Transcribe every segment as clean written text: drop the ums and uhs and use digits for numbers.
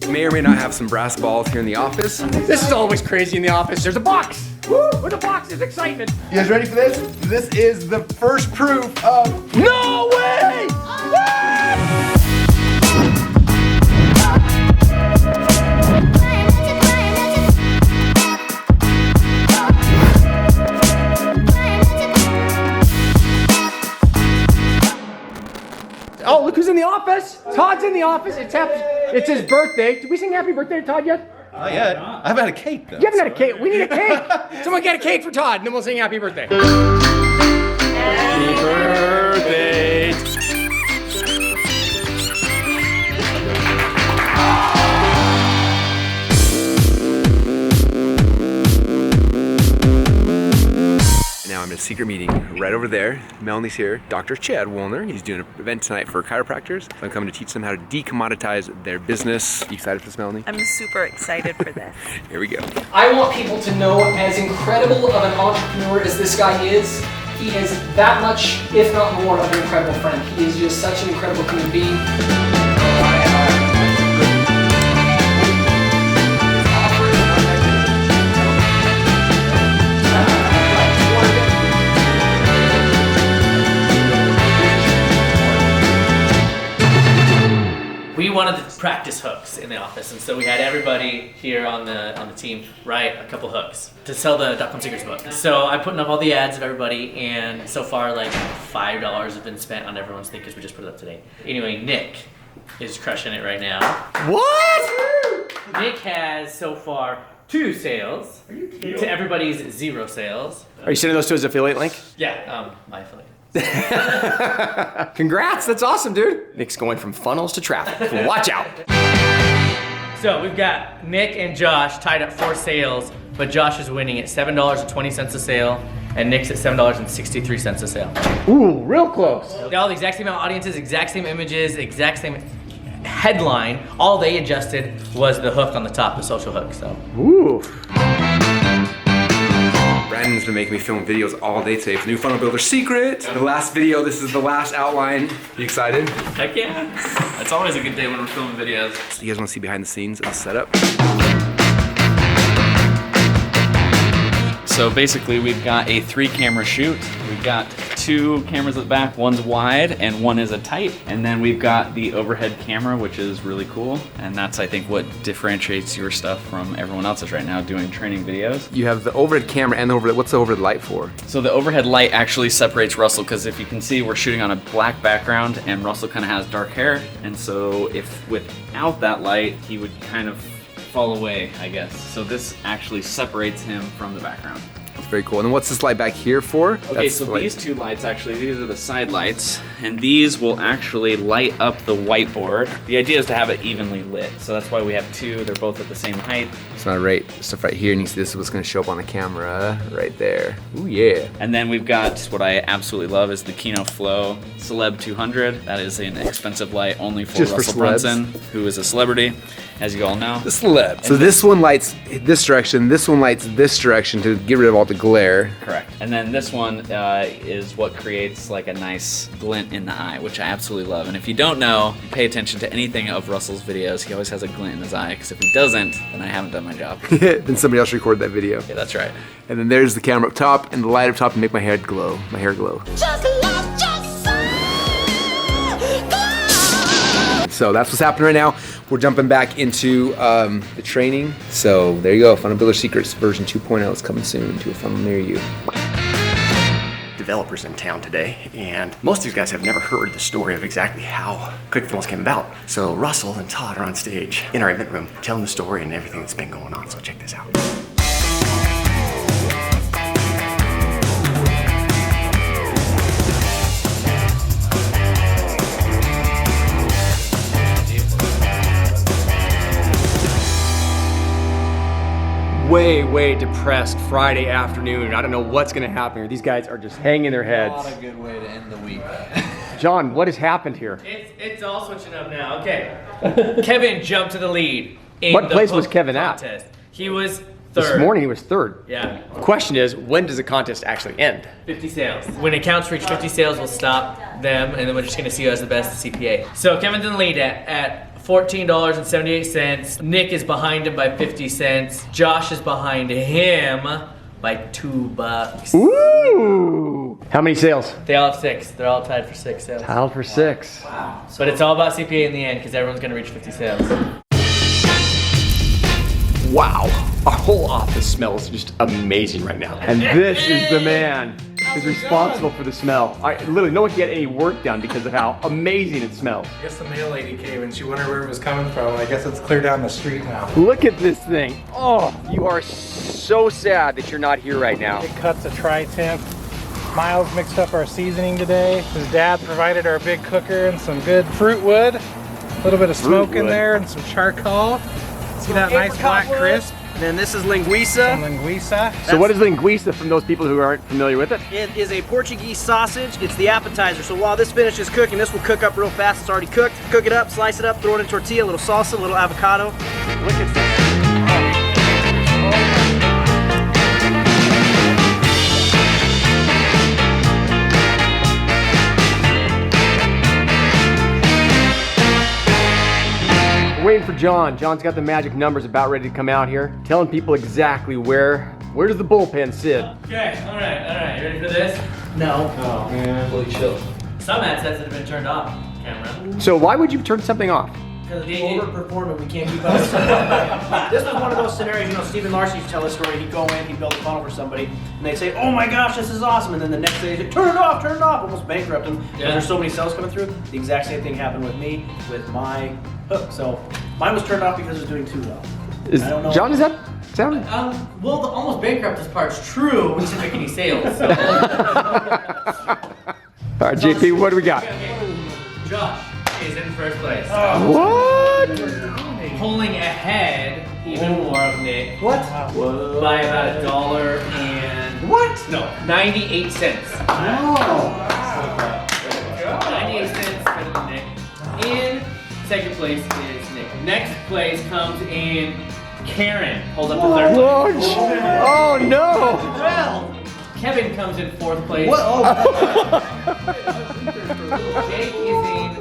may or may not have some brass balls here in the office. This is always crazy in the office. There's a box. Woo! With a box, there's excitement. You guys ready for this? This is the first proof of... No way! Oh, look who's in the office. Todd's in the office. It's his birthday. Did we sing happy birthday to Todd yet? Not yet. I haven't had a cake though. You haven't had a cake. We need a cake. Someone get a cake for Todd, and then we'll sing happy birthday. Happy birthday. Now I'm at a secret meeting right over there. Melanie's here. Dr. Chad Woolner. He's doing an event tonight for chiropractors. So I'm coming to teach them how to decommoditize their business. You excited for this, Melanie? I'm super excited for this. Here we go. I want people to know, as incredible of an entrepreneur as this guy is, he is that much, if not more, of an incredible friend. He is just such an incredible human being. We wanted to practice hooks in the office, and so we had everybody here on the team write a couple hooks to sell the Dotcom Secrets book. So I'm putting up all the ads of everybody, and so far like $5 have been spent on everyone's thing because we just put it up today. Anyway, Nick is crushing it right now. What? Nick has so far 2 sales to everybody's 0 sales. Are you sending those to his affiliate link? Yeah, my affiliate. Congrats, that's awesome, dude. Nick's going from funnels to traffic. Watch out. So we've got Nick and Josh tied up 4 sales, but Josh is winning at $7.20 a sale, and Nick's at $7.63 a sale. Ooh, real close. They all the exact same amount of audiences, exact same images, exact same headline. All they adjusted was the hook on the top, the social hook. So. Ooh. Brandon's been making me film videos all day today for New Funnel Builder Secret. The last video, this is the last outline. You excited? Heck yeah. It's always a good day when we're filming videos. So you guys want to see behind the scenes of the setup? So basically we've got a 3-camera shoot. We've got 2 cameras at the back, one's wide and one is a tight. And then we've got the overhead camera, which is really cool. And that's, I think, what differentiates your stuff from everyone else's right now doing training videos. You have the overhead camera and the overhead, what's the overhead light for? So the overhead light actually separates Russell, because if you can see, we're shooting on a black background and Russell kind of has dark hair. And so if without that light, he would kind of fall away, I guess. So this actually separates him from the background. That's very cool. And then what's this light back here for? Okay, so these 2 lights actually, these are the side lights, and these will actually light up the whiteboard. The idea is to have it evenly lit, so that's why we have 2. They're both at the same height. It's not right stuff right here, and you see this is what's going to show up on the camera right there. Ooh, yeah. And then we've got what I absolutely love is the Kino Flow Celeb 200. That is an expensive light only for Just for Russell Brunson, who is a celebrity, as you all know. The celeb. So this one lights this direction, this one lights this direction to get rid of all the glare. Correct. And then this one is what creates like a nice glint in the eye, which I absolutely love. And if you don't know, pay attention to anything of Russell's videos. He always has a glint in his eye, because if he doesn't, then I haven't done my job. Then somebody else recorded that video. Yeah, that's right. And then there's the camera up top and the light up top to make my hair glow. So that's what's happening right now. We're jumping back into the training. So there you go, Funnel Builder Secrets version 2.0 is coming soon to a funnel near you. Developers in town today, and most of these guys have never heard the story of exactly how ClickFunnels came about. So Russell and Todd are on stage in our event room telling the story and everything that's been going on. So check this out. Way depressed Friday afternoon. I don't know what's gonna happen here. These guys are just hanging their heads. Not a good way to end the week. John, what has happened here? It's all switching up now. Okay. Kevin jumped to the lead. What place was Kevin at? He was 3rd. This morning he was 3rd. Yeah. The question is, when does the contest actually end? 50 sales. When accounts reach 50 sales, we'll stop them, and then we're just gonna see who has the best CPA. So Kevin's in the lead at $14.78. Nick is behind him by 50 cents. Josh is behind him by $2. Ooh! How many sales? They all have 6. They're all tied for 6 sales. Tied for 6. Wow. But it's all about CPA in the end because everyone's going to reach 50 sales. Wow, our whole office smells just amazing right now. And this is the man who's responsible for the smell. Literally, no one can get any work done because of how amazing it smells. I guess the mail lady came and she wondered where it was coming from. I guess it's clear down the street now. Look at this thing. Oh, you are so sad that you're not here right now. Big cuts of tri-temp. Miles mixed up our seasoning today. His dad provided our big cooker and some good fruit wood. A little bit of smoke in there and some charcoal. See that nice black crisp? And then this is linguiça. Linguiça. So what is linguiça from those people who aren't familiar with it? It is a Portuguese sausage. It's the appetizer. So while this finishes cooking, this will cook up real fast. It's already cooked. Cook it up, slice it up, throw it in tortilla, a little salsa, a little avocado. Look at that. Waiting for John. John's got the magic numbers about ready to come out here, telling people exactly where does the bullpen sit. Okay, all right. You ready for this? No. Oh man. Fully chilled. Some ad sets that have been turned off camera. So why would you turn something off? Because they overperform and we can't keep up. This was one of those scenarios, you know, Stephen Larson used to tell a story. He'd go in, he'd build a funnel for somebody, and they'd say, "Oh my gosh, this is awesome!" And then the next day, they'd say, turn it off, almost bankrupt them because there's so many sales coming through. The exact same thing happened with me with my hook. So mine was turned off because it was doing too well. I don't know. John, is that sound? Well, the almost bankrupt part's true. We didn't make any sales. So. All right, JP, what do we got? Okay. Josh is in first place. What? Pulling ahead even more of Nick. What? By about $1 and... What? No, 98 cents. Oh. 98 cents better than Nick. In second place is Nick. Next place comes in Karen. Holds up to third place. Oh no! Well, Kevin comes in fourth place. What? Oh. Jake is in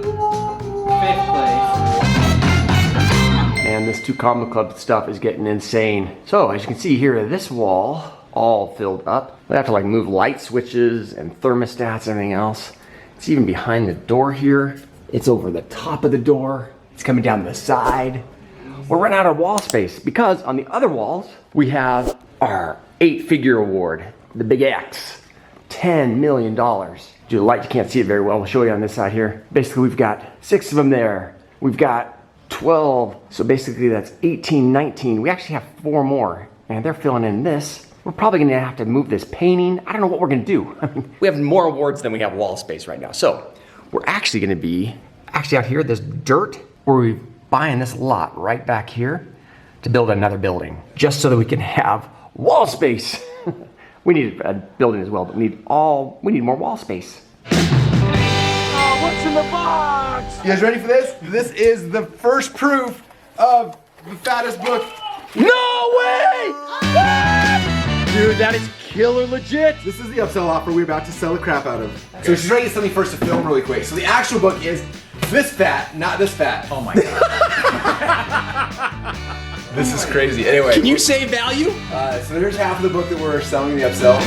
fifth place. And this 2 Combo Club stuff is getting insane. So as you can see here, this wall all filled up. We have to like move light switches and thermostats and everything else. It's even behind the door here. It's over the top of the door. It's coming down the side. We're running out of wall space because on the other walls, we have our 8-figure award, the big X, $10 million. Due to the light, you can't see it very well. We'll show you on this side here. Basically, we've got 6 of them there. We've got 12, so basically that's 18, 19. We actually have 4 more, and they're filling in this. We're probably gonna have to move this painting. I don't know what we're gonna do. I mean, we have more awards than we have wall space right now. So we're actually gonna be, out here, this dirt, we're buying this lot right back here to build another building, just so that we can have wall space. We need a building as well, but we need more wall space. Oh, what's in the box? You guys ready for this? This is the first proof of the fattest book. No way! Dude, that is killer legit. This is the upsell offer we're about to sell the crap out of. So she's ready to get something first to film really quick. So the actual book is this fat, not this fat. Oh my god. This is crazy. Anyway. Can you say value? So there's half of the book that we're selling in the upsell.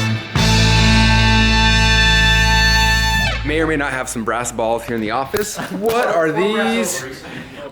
May or may not have some brass balls here in the office. What are these?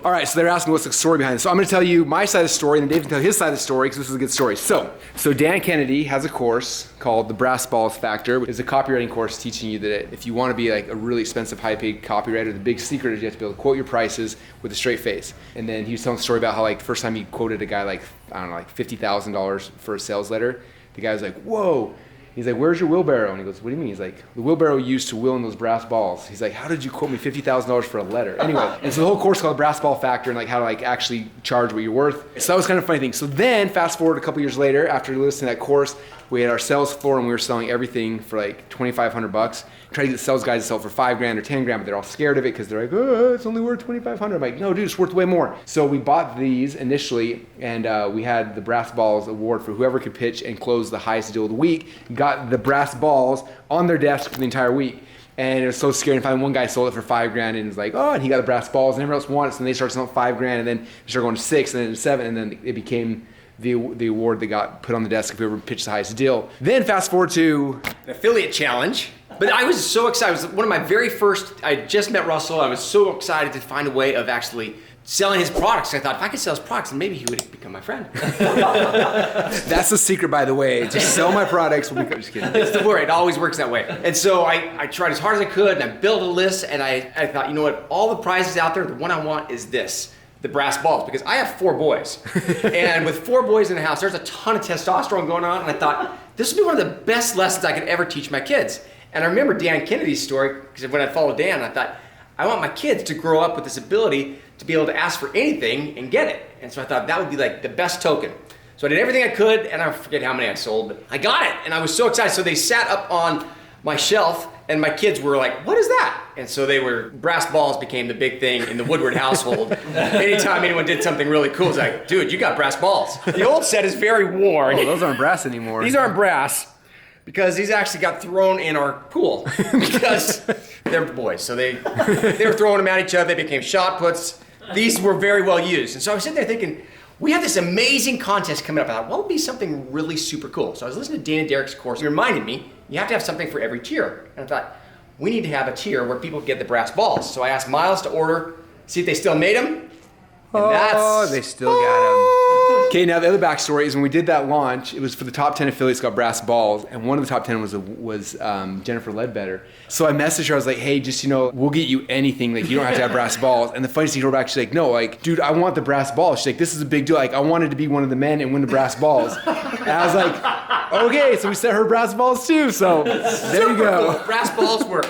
All right, so they're asking what's the story behind this. So I'm gonna tell you my side of the story, and then Dave can tell his side of the story, because this is a good story. So Dan Kennedy has a course called The Brass Balls Factor. It's a copywriting course teaching you that if you wanna be like a really expensive, high-paid copywriter, the big secret is you have to be able to quote your prices with a straight face. And then he was telling a story about how like the first time he quoted a guy like, I don't know, like $50,000 for a sales letter, the guy was like, whoa. He's like, where's your wheelbarrow? And he goes, what do you mean? He's like, the wheelbarrow used to wheel in those brass balls. He's like, how did you quote me $50,000 for a letter? Anyway, and so the whole course called Brass Ball Factor and like how to like actually charge what you're worth. So that was kind of a funny thing. So then fast forward a couple years later, after listening to that course, we had our sales floor and we were selling everything for like $2,500. Try to get the sales guys to sell for $5 grand or $10 grand, but they're all scared of it because they're like, oh, it's only worth $2,500. I'm like, no, dude, it's worth way more. So we bought these initially, and we had the Brass Balls award for whoever could pitch and close the highest deal of the week. Got the brass balls on their desk for the entire week. And it was so scary. And finally, one guy sold it for $5,000 and was like, oh, and he got the brass balls, and everyone else wanted it. So then they started selling $5,000, and then they started going to 6, and then 7, and then it became the award that got put on the desk if whoever pitched the highest deal. Then fast forward to an affiliate challenge. But I was so excited. It was one of my very first, I just met Russell. I was so excited to find a way of actually selling his products. I thought if I could sell his products, then maybe he would become my friend. That's the secret, by the way. Just sell my products. We'll just kidding. It's the word. It always works that way. And so I tried as hard as I could, and I built a list, and I thought, you know what? All the prizes out there, the one I want is this. The brass balls, because I have 4 boys. And with 4 boys in the house, there's a ton of testosterone going on, and I thought, this would be one of the best lessons I could ever teach my kids. And I remember Dan Kennedy's story, because when I followed Dan, I thought, I want my kids to grow up with this ability to be able to ask for anything and get it. And so I thought that would be like the best token. So I did everything I could, and I forget how many I sold, but I got it, and I was so excited. So they sat up on my shelf, and my kids were like, what is that? And so brass balls became the big thing in the Woodward household. Anytime anyone did something really cool, it was like, dude, you got brass balls. The old set is very worn. Oh, those aren't brass anymore. These aren't brass, because these actually got thrown in our pool, because they're boys. So they were throwing them at each other, they became shot puts. These were very well used. And so I was sitting there thinking, we have this amazing contest coming up. I thought, what would be something really super cool? So I was listening to Dan and Derek's course. He reminded me, you have to have something for every tier. And I thought, we need to have a tier where people get the brass balls. So I asked Miles to order, see if they still made them. And they still got them. Okay, now the other backstory is when we did that launch, it was for the top 10 affiliates got brass balls, and one of the top 10 was Jennifer Ledbetter. So I messaged her, I was like, hey, just, we'll get you anything, like, you don't have to have brass balls. And the funny thing, she wrote back, she's like, no, like, dude, I want the brass balls. She's like, this is a big deal. Like, I wanted to be one of the men and win the brass balls. And I was like, okay, so we set her brass balls too, so there you go. Cool. Brass balls work.